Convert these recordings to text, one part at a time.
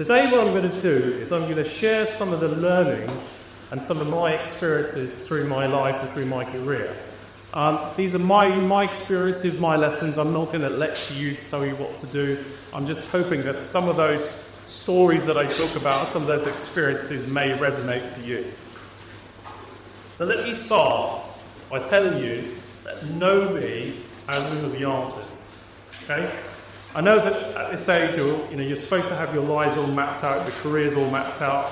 today what I'm going to do is I'm going to share some of the learnings and some of my experiences through my life and through my career. These are my experiences, my lessons. I'm not going to lecture you to tell you what to do. I'm just hoping that some of those stories that I talk about, some of those experiences may resonate to you. So let me start by telling you that nobody has all the answers. Okay? I know that at this age, you're supposed to have your lives all mapped out, your careers all mapped out.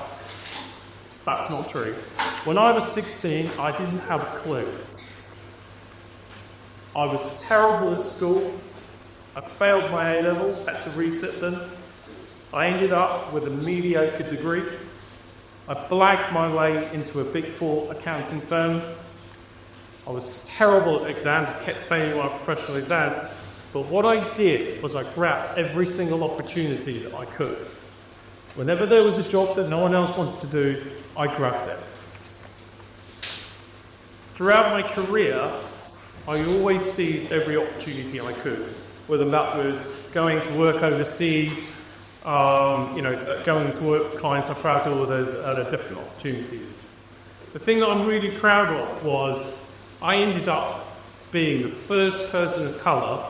That's not true. When I was 16, I didn't have a clue. I was terrible at school. I failed my A-levels, had to resit them. I ended up with a mediocre degree. I blagged my way into a Big Four accounting firm. I was terrible at exams, kept failing my professional exams. But what I did was I grabbed every single opportunity that I could. Whenever there was a job that no one else wanted to do, I grabbed it. Throughout my career, I always seized every opportunity I could, whether that was going to work overseas, going to work with clients. I'm proud of all of those other different opportunities. The thing that I'm really proud of was I ended up being the first person of colour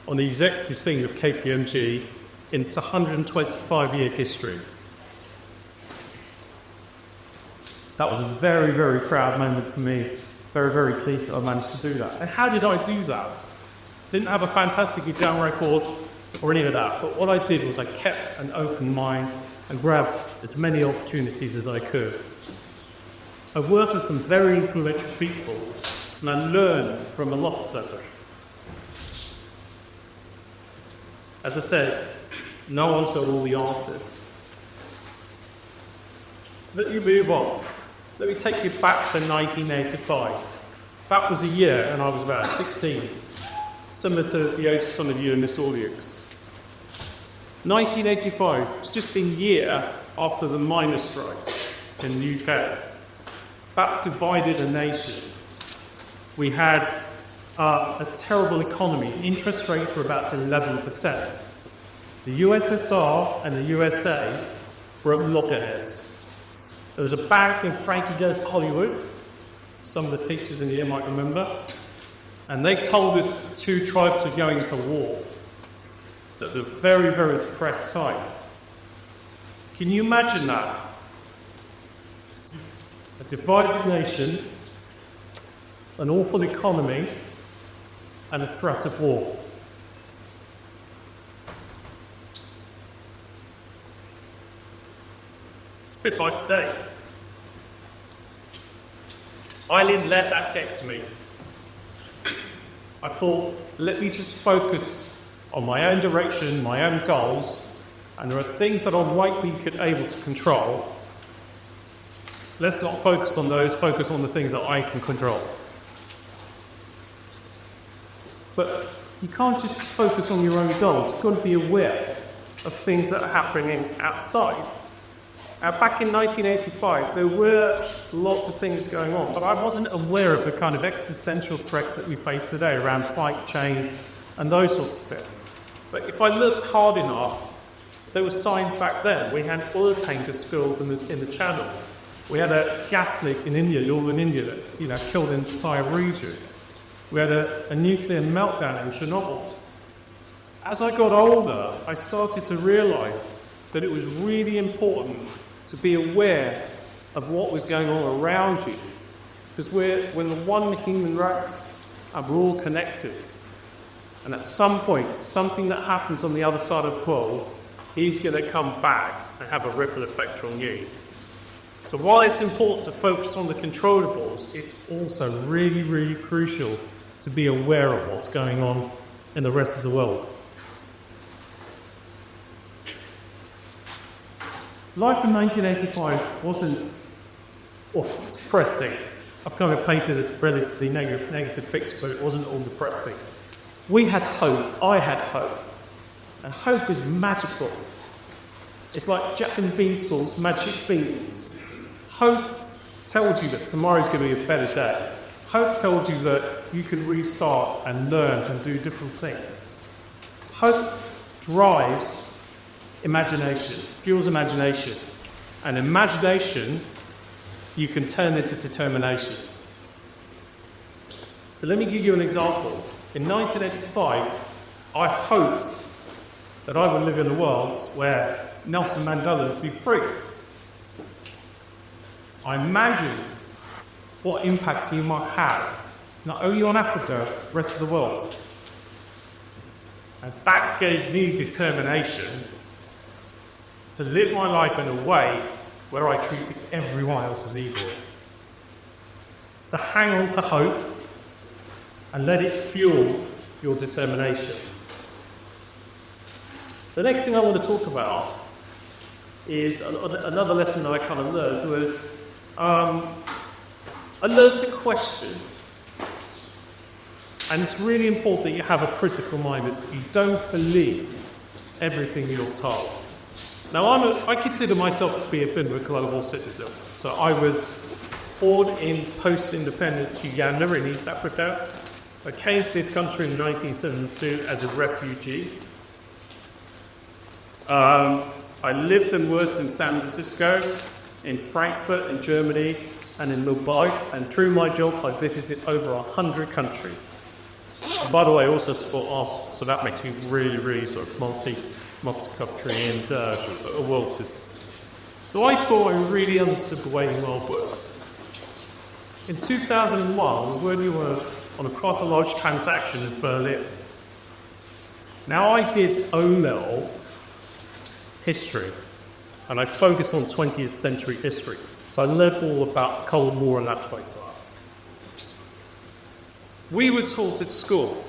on the executive team of KPMG in its 125-year history. That was a very, very proud moment for me. Very, very pleased that I managed to do that. And how did I do that? Didn't have a fantastic exam record or any of that, but what I did was I kept an open mind and grabbed as many opportunities as I could. I worked with some very influential people and I learned from a lot of them. As I said, no one's got all the answers. Let me move on. Let me take you back to 1985. That was a year, and I was about 16, similar to the age of some of you in this audience. 1985 was just a year after the miners' strike in the UK. That divided a nation. We had a terrible economy. Interest rates were about 11%. The USSR and the USA were at loggerheads. There was a bank in Frankie Goes Hollywood. Some of the teachers in here might remember. And they told us 2 tribes were going to war. So it was a very, very depressed time. Can you imagine that? A divided nation, an awful economy, and a threat of war. It's a bit like today. I didn't let that get to me. I thought, let me just focus on my own direction, my own goals, and there are things that I'm likely able to control. Let's not focus on those, focus on the things that I can control. But you can't just focus on your own goals. You've got to be aware of things that are happening outside. Back in 1985, there were lots of things going on, but I wasn't aware of the kind of existential threats that we face today around climate change and those sorts of things. But if I looked hard enough, there were signs back then. We had oil tanker spills in the channel. We had a gas leak in India, northern India, that killed the entire region. We had a nuclear meltdown in Chernobyl. As I got older, I started to realise that it was really important to be aware of what was going on around you. Because we're the one human race, and we're all connected. And at some point, something that happens on the other side of the world is going to come back and have a ripple effect on you. So while it's important to focus on the controllables, it's also really, really crucial to be aware of what's going on in the rest of the world. Life in 1985 wasn't depressing. I've kind of painted a relatively negative picture, but it wasn't all depressing. We had hope. I had hope. And hope is magical. It's like Jack and Beanstalk's magic beans. Hope tells you that tomorrow's going to be a better day. Hope tells you that you can restart and learn and do different things. Hope drives imagination, fuels imagination. And imagination, you can turn into determination. So let me give you an example. In 1985, I hoped that I would live in a world where Nelson Mandela would be free. I imagined what impact he might have, not only on Africa, but the rest of the world. And that gave me determination to live my life in a way where I treated everyone else as equal. So hang on to hope and let it fuel your determination. The next thing I want to talk about is another lesson that I kind of learned was I learned to question. And it's really important that you have a critical mind, that you don't believe everything you're told. Now, I consider myself to be a bit of a global citizen. So I was born in post-independence Uganda in East Africa. I came to this country in 1972 as a refugee. I lived and worked in San Francisco, in Frankfurt, in Germany, and in Mumbai. And through my job, I visited over 100 countries. And by the way, I also support arts, so that makes me really, really sort of multicultural and a world citizen. So I thought I really understood the way the world worked. In 2001, when we were on quite a large transaction in Berlin. Now, I did O-level history, and I focused on 20th century history. So I learned all about the Cold War and that place. We were taught at school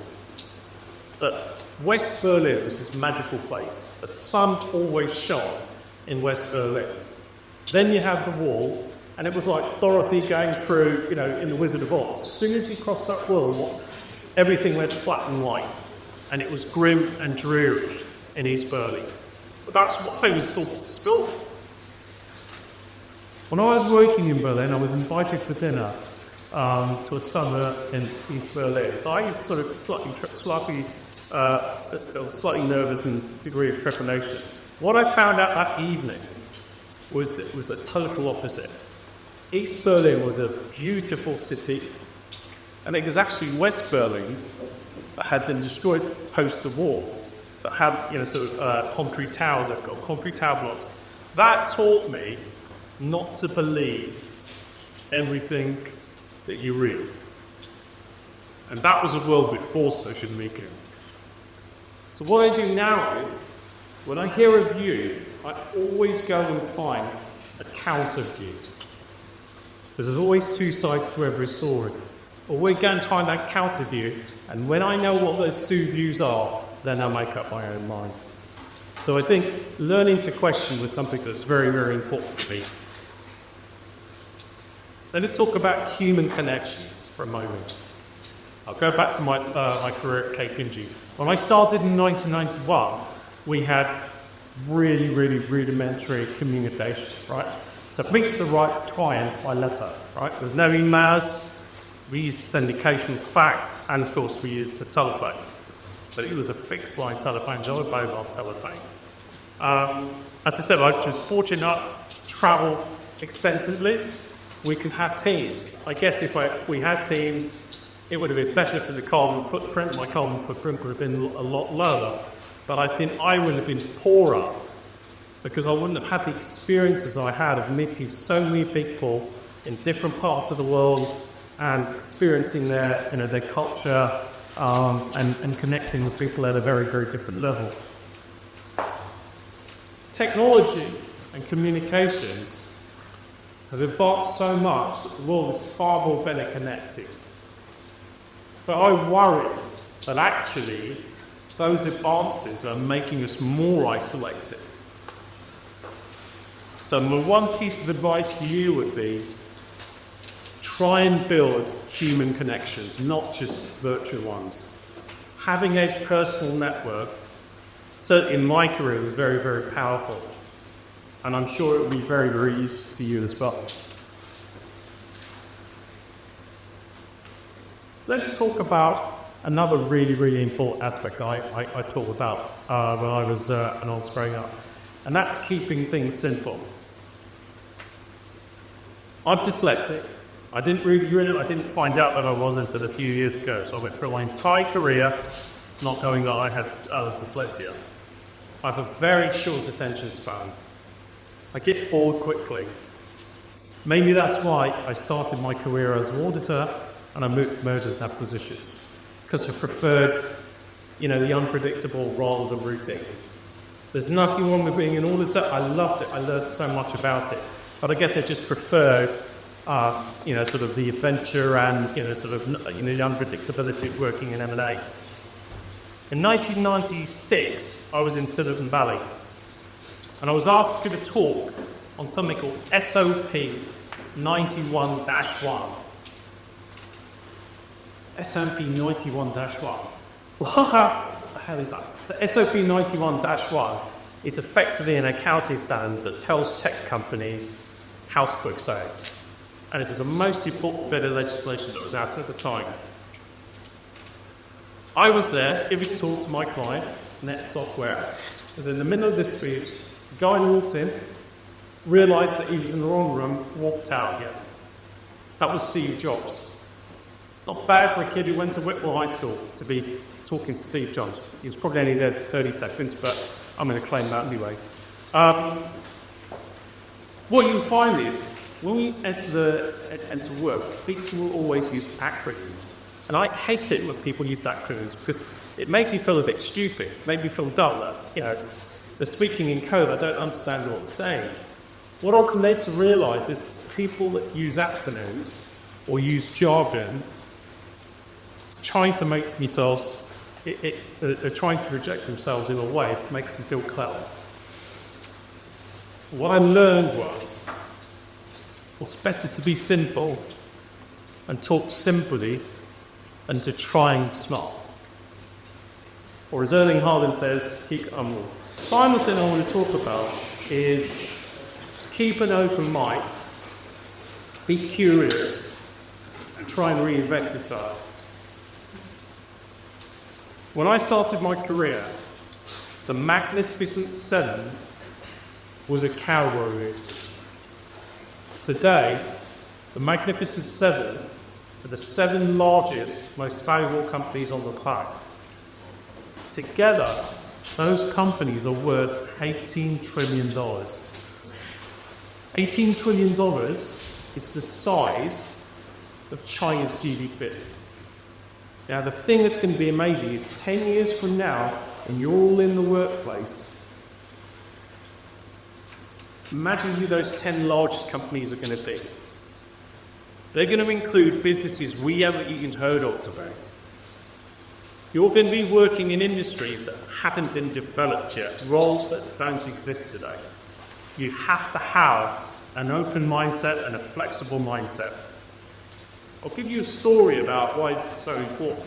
that West Berlin was this magical place. The sun always shone in West Berlin. Then you had the wall, and it was like Dorothy going through, in The Wizard of Oz. As soon as you crossed that wall, everything went flat and white, and it was grim and dreary in East Berlin. But that's what I was taught at school. When I was working in Berlin, I was invited for dinner to a summer in East Berlin. So I was sort of slightly nervous and degree of trepidation. What I found out that evening was the total opposite. East Berlin was a beautiful city, and it was actually West Berlin that had been destroyed post the war, that had concrete towers, that got concrete tower blocks. That taught me not to believe everything that you read. And that was a world before social media. So what I do now is, when I hear a view, I always go and find a counter view. Because there's always two sides to every story. Always go and find that counter view, and when I know what those two views are, then I make up my own mind. So I think learning to question was something that's very, very important to me. Let's talk about human connections for a moment. I'll go back to my career at KPMG. When I started in 1991, we had really, really rudimentary communication, right? So we used to write to clients by letter, right? There's no emails. We used syndication fax, and of course we used the telephone. But it was a fixed line telephone, not a mobile telephone. As I said, I was just fortunate enough to travel extensively. We can have teams. I guess if we had teams, it would have been better for the carbon footprint. My carbon footprint would have been a lot lower. But I think I would have been poorer because I wouldn't have had the experiences I had of meeting so many people in different parts of the world and experiencing their culture and connecting with people at a very, very different level. Technology and communications have advanced so much that the world is far more better connected. But I worry that actually those advances are making us more isolated. So my one piece of advice to you would be, try and build human connections, not just virtual ones. Having a personal network, certainly in my career, was very, very powerful. And I'm sure it will be very, very useful to you as well. Let's talk about another really, really important aspect I talked about when I was growing up. and that's keeping things simple. I'm dyslexic. I didn't find out that I was until a few years ago, so I went through my entire career not knowing that I had dyslexia. I have a very short attention span. I get bored quickly. Maybe that's why I started my career as an auditor and I moved to mergers and acquisitions, because I preferred, the unpredictable rather than routine. There's nothing wrong with being an auditor. I loved it. I learned so much about it. But I guess I just preferred, sort of the adventure and, the unpredictability of working in M&A. In 1996, I was in Silicon Valley, and I was asked to give a talk on something called SOP 91-1. SOP 91-1. What the hell is that? So SOP 91-1 is effectively an accounting standard that tells tech companies house book sales. And it is the most important bit of legislation that was out at the time. I was there giving a talk to my client, Net Software. I was in the middle of this speech. The guy walked in, realised that he was in the wrong room, walked out again. That was Steve Jobs. Not bad for a kid who went to Whitwell High School to be talking to Steve Jobs. He was probably only there 30 seconds, but I'm going to claim that anyway. What you'll find is, when we enter work, people will always use acronyms. And I hate it when people use acronyms because it made me feel a bit stupid, made me feel dull. They're speaking in code, I don't understand what they're saying. What I've come to realise is people that use acronyms or use jargon trying to make themselves, they're trying to project themselves in a way that makes them feel clever. What I learned was, it's better to be simple and talk simply than to try and smart. Or as Erling Haaland says, keep humble. The final thing I want to talk about is keep an open mind, be curious, and try and reinvent yourself. When I started my career, the Magnificent Seven was a cowboy route. Today, the Magnificent Seven are the 7 largest, most valuable companies on the planet. Together, those companies are worth $18 trillion. $18 trillion is the size of China's GDP. Now, the thing that's going to be amazing is 10 years from now, and you're all in the workplace, imagine who those 10 largest companies are going to be. They're going to include businesses we haven't even heard of today. You're going to be working in industries that haven't been developed yet, roles that don't exist today. You have to have an open mindset and a flexible mindset. I'll give you a story about why it's so important.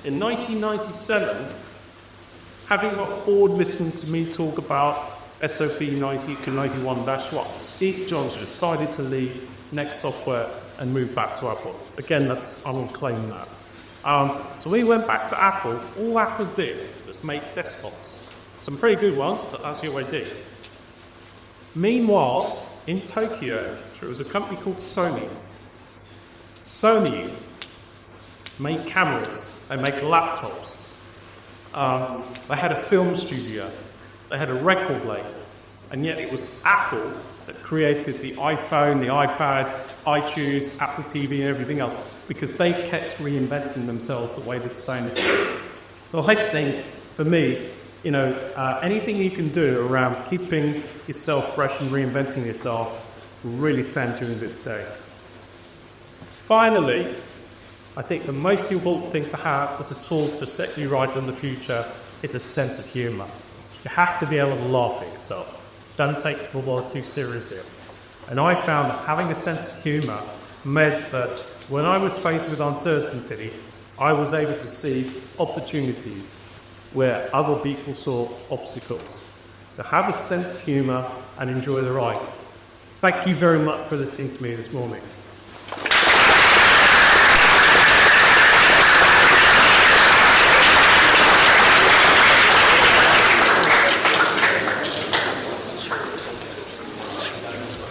In 1997, having got Ford listening to me talk about SOP 90-91-1, Steve Jobs decided to leave Next Software and move back to Apple. Again, I will claim that. So when he went back to Apple, all Apple did was make desktops. Some pretty good ones, but that's what they did. Meanwhile, in Tokyo, there was a company called Sony. Sony made cameras, they make laptops. They had a film studio, they had a record label, and yet it was Apple that created the iPhone, the iPad, iTunes, Apple TV, and everything else, because they kept reinventing themselves the way that Sony did. So I think, for me, anything you can do around keeping yourself fresh and reinventing yourself will really stand you in good stead. Finally, I think the most important thing to have as a tool to set you right in the future is a sense of humour. You have to be able to laugh at yourself. Don't take the world too seriously. And I found that having a sense of humour meant that when I was faced with uncertainty, I was able to see opportunities where other people saw obstacles. So have a sense of humour and enjoy the ride. Thank you very much for listening to me this morning.